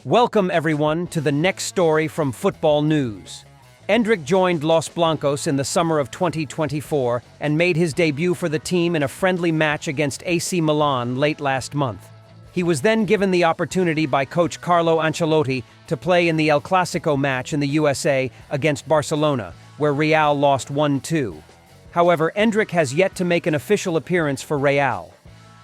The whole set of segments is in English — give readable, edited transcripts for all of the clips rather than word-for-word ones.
Welcome, everyone, to the next story from Football News. Endrick joined Los Blancos in the summer of 2024 and made his debut for the team in a friendly match against AC Milan late last month. He was then given the opportunity by coach Carlo Ancelotti to play in the El Clasico match in the USA against Barcelona, where Real lost 1-2. However, Endrick has yet to make an official appearance for Real.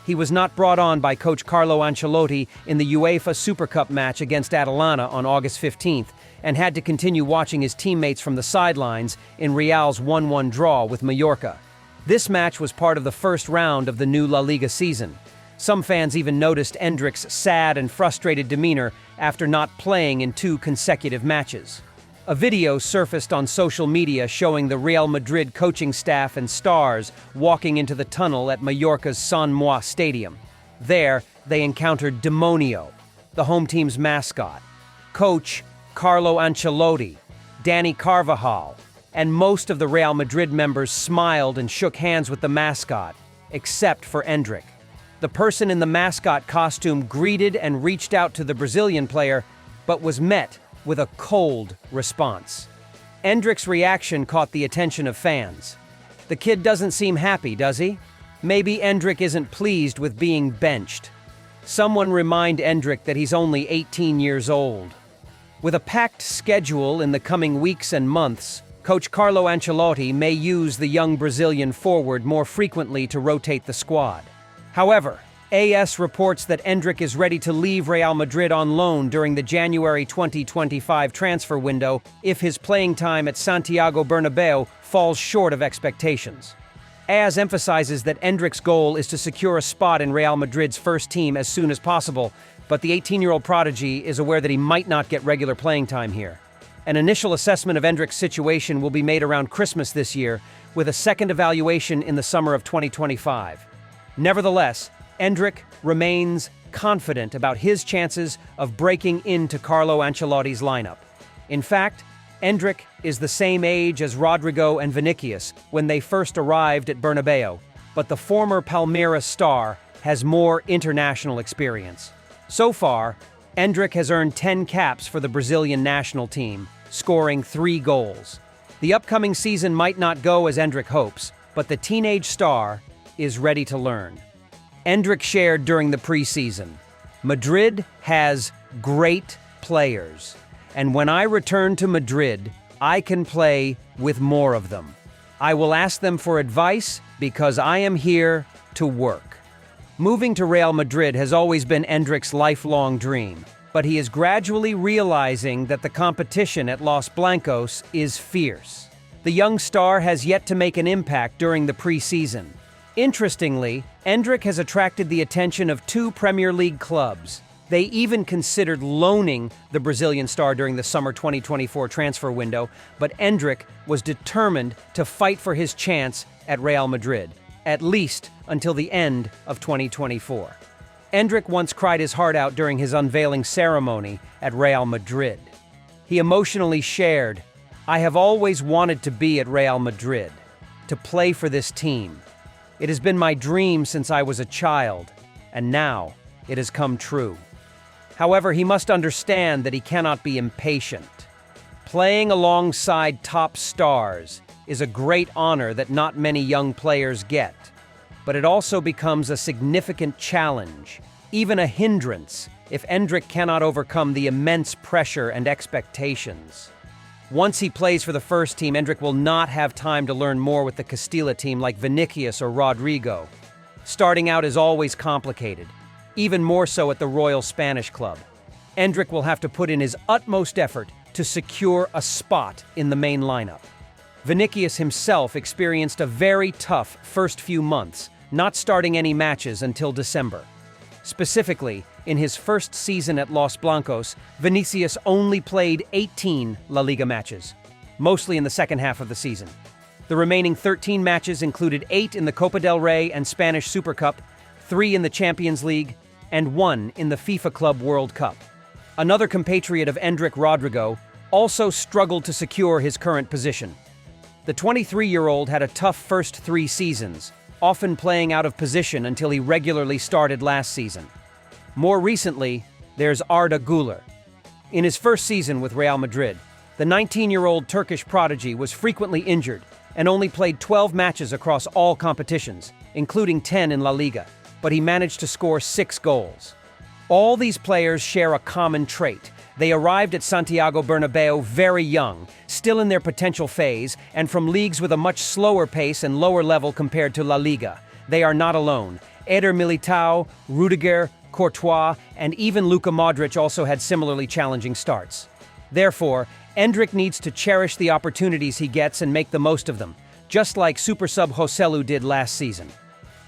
He was not brought on by coach Carlo Ancelotti in the UEFA Super Cup match against Atalanta on August 15th and had to continue watching his teammates from the sidelines in Real's 1-1 draw with Mallorca. This match was part of the first round of the new La Liga season. Some fans even noticed Endrick's sad and frustrated demeanor after not playing in 2 consecutive matches. A video surfaced on social media showing the Real Madrid coaching staff and stars walking into the tunnel at Mallorca's San Moix Stadium. There, they encountered Demonio, the home team's mascot, coach Carlo Ancelotti, Dani Carvajal, and most of the Real Madrid members smiled and shook hands with the mascot, except for Endrick. The person in the mascot costume greeted and reached out to the Brazilian player, but was met with a cold response. Endrick's reaction caught the attention of fans. The kid doesn't seem happy, does he? Maybe Endrick isn't pleased with being benched. Someone remind Endrick that he's only 18 years old. With a packed schedule in the coming weeks and months, coach Carlo Ancelotti may use the young Brazilian forward more frequently to rotate the squad. However, AS reports that Endrick is ready to leave Real Madrid on loan during the January 2025 transfer window if his playing time at Santiago Bernabeu falls short of expectations. AS emphasizes that Endrick's goal is to secure a spot in Real Madrid's first team as soon as possible, but the 18-year-old prodigy is aware that he might not get regular playing time here. An initial assessment of Endrick's situation will be made around Christmas this year, with a second evaluation in the summer of 2025. Nevertheless, Endrick remains confident about his chances of breaking into Carlo Ancelotti's lineup. In fact, Endrick is the same age as Rodrigo and Vinicius when they first arrived at Bernabeu, but the former Palmeiras star has more international experience. So far, Endrick has earned 10 caps for the Brazilian national team, scoring 3 goals. The upcoming season might not go as Endrick hopes, but the teenage star is ready to learn. Endrick shared during the preseason, "Madrid has great players, and when I return to Madrid, I can play with more of them. I will ask them for advice because I am here to work." Moving to Real Madrid has always been Endrick's lifelong dream, but he is gradually realizing that the competition at Los Blancos is fierce. The young star has yet to make an impact during the preseason. Interestingly, Endrick has attracted the attention of 2 Premier League clubs. They even considered loaning the Brazilian star during the summer 2024 transfer window, but Endrick was determined to fight for his chance at Real Madrid, at least until the end of 2024. Endrick once cried his heart out during his unveiling ceremony at Real Madrid. He emotionally shared, "I have always wanted to be at Real Madrid, to play for this team. It has been my dream since I was a child, and now it has come true." However, he must understand that he cannot be impatient. Playing alongside top stars is a great honor that not many young players get, but it also becomes a significant challenge, even a hindrance, if Endrick cannot overcome the immense pressure and expectations. Once he plays for the first team, Endrick will not have time to learn more with the Castilla team like Vinicius or Rodrigo. Starting out is always complicated, even more so at the Royal Spanish club. Endrick will have to put in his utmost effort to secure a spot in the main lineup. Vinicius himself experienced a very tough first few months, not starting any matches until December. Specifically, in his first season at Los Blancos, Vinicius only played 18 La Liga matches, mostly in the second half of the season. The remaining 13 matches included 8 in the Copa del Rey and Spanish Super Cup, 3 in the Champions League, and 1 in the FIFA Club World Cup. Another compatriot of Endrick, Rodrigo, also struggled to secure his current position. The 23-year-old had a tough first 3 seasons, often playing out of position until he regularly started last season. More recently, there's Arda Güler, In his first season with Real Madrid, the 19-year-old Turkish prodigy was frequently injured and only played 12 matches across all competitions, including 10 in La Liga, but he managed to score 6 goals. All these players share a common trait. They arrived at Santiago Bernabeu very young, still in their potential phase, and from leagues with a much slower pace and lower level compared to La Liga. They are not alone. Eder Militao, Rudiger, Courtois, and even Luka Modric also had similarly challenging starts. Therefore, Endrick needs to cherish the opportunities he gets and make the most of them, just like super sub Joselu did last season.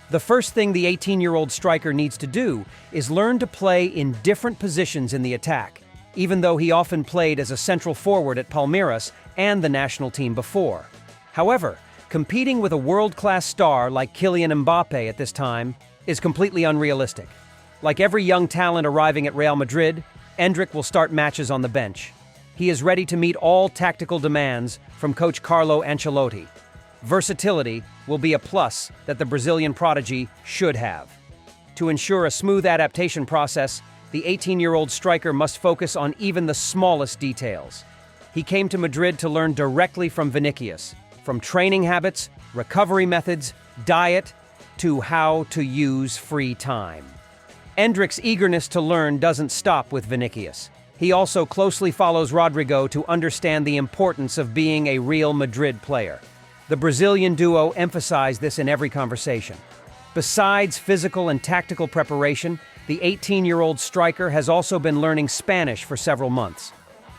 The first thing the 18-year-old striker needs to do is learn to play in different positions in the attack, even though he often played as a central forward at Palmeiras and the national team before. However, competing with a world-class star like Kylian Mbappe at this time is completely unrealistic. Like every young talent arriving at Real Madrid, Endrick will start matches on the bench. He is ready to meet all tactical demands from coach Carlo Ancelotti. Versatility will be a plus that the Brazilian prodigy should have. To ensure a smooth adaptation process, the 18-year-old striker must focus on even the smallest details. He came to Madrid to learn directly from Vinicius, from training habits, recovery methods, diet, to how to use free time. Endrick's eagerness to learn doesn't stop with Vinicius. He also closely follows Rodrigo to understand the importance of being a Real Madrid player. The Brazilian duo emphasize this in every conversation. Besides physical and tactical preparation, the 18-year-old striker has also been learning Spanish for several months.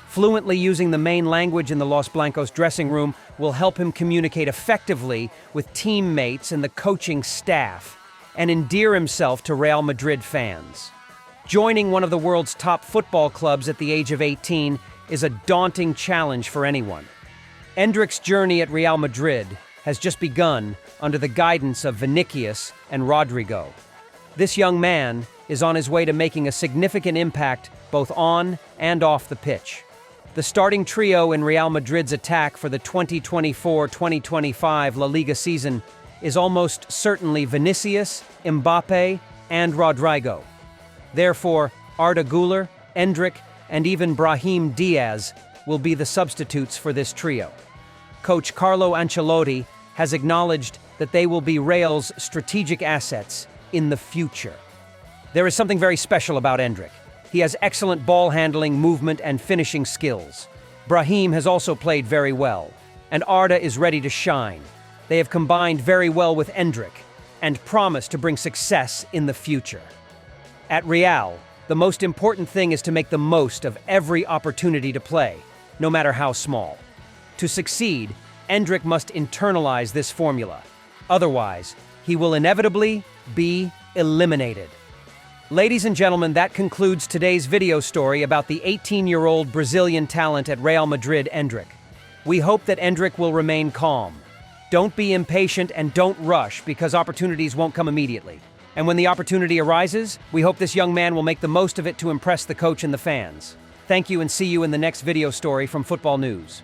Fluently using the main language in the Los Blancos dressing room will help him communicate effectively with teammates and the coaching staff, and endear himself to Real Madrid fans. Joining one of the world's top football clubs at the age of 18 is a daunting challenge for anyone. Endrick's journey at Real Madrid has just begun under the guidance of Vinicius and Rodrigo. This young man is on his way to making a significant impact both on and off the pitch. The starting trio in Real Madrid's attack for the 2024-2025 La Liga season is almost certainly Vinicius, Mbappe, and Rodrigo. Therefore, Arda Güler, Endrick, and even Brahim Diaz will be the substitutes for this trio. Coach Carlo Ancelotti has acknowledged that they will be Real's strategic assets in the future. There is something very special about Endrick. He has excellent ball handling, movement, and finishing skills. Brahim has also played very well, and Arda is ready to shine. They have combined very well with Endrick and promise to bring success in the future. At Real, the most important thing is to make the most of every opportunity to play, no matter how small. To succeed, Endrick must internalize this formula. Otherwise, he will inevitably be eliminated. Ladies and gentlemen, that concludes today's video story about the 18-year-old Brazilian talent at Real Madrid, Endrick. We hope that Endrick will remain calm. Don't be impatient and don't rush because opportunities won't come immediately. And when the opportunity arises, we hope this young man will make the most of it to impress the coach and the fans. Thank you and see you in the next video story from Football News.